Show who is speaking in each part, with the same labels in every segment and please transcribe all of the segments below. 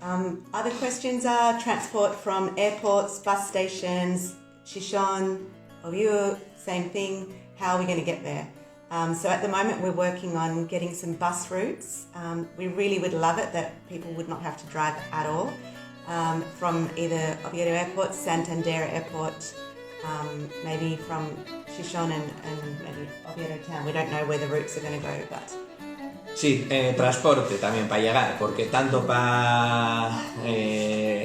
Speaker 1: Other questions are transport from airports, bus stations, Shishon, Oyu, same thing. How are we going to get there? So at the moment we're working on getting some bus routes. We really would love it that people would not have to drive at all. From either Oviedo Airport, Santander Airport, maybe from Shishon and maybe Oviedo Town. We don't know where the routes are going to go, but...
Speaker 2: Sí, transporte también para llegar, porque tanto para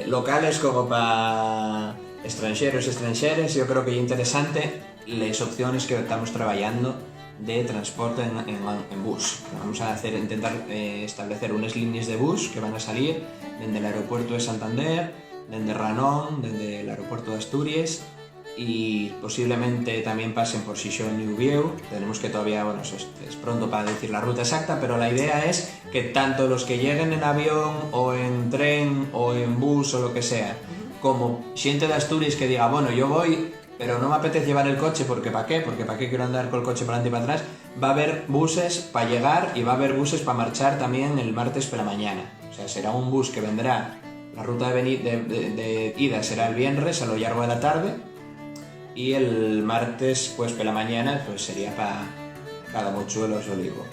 Speaker 2: locales como para extranjeros y extranjeras, yo creo que es interesante las opciones que estamos trabajando de transporte en bus. Vamos a intentar establecer unas líneas de bus que van a salir desde el aeropuerto de Santander, desde Ranón, desde el aeropuerto de Asturias, y posiblemente también pasen por Xixón y Ubieu. Tenemos que todavía, bueno, es pronto para decir la ruta exacta, pero la idea es que tanto los que lleguen en avión o en tren o en bus o lo que sea, como gente de Asturias que diga, bueno, yo voy, pero no me apetece llevar el coche, porque ¿para qué? Porque ¿para qué quiero andar con el coche para adelante y para atrás? Va a haber buses para llegar y va a haber buses para marchar también el martes por la mañana. O sea, será un bus que vendrá, la ruta de ida será el viernes a lo largo de la tarde, y el martes pues por la mañana pues sería para cada Mochuelos Olivo.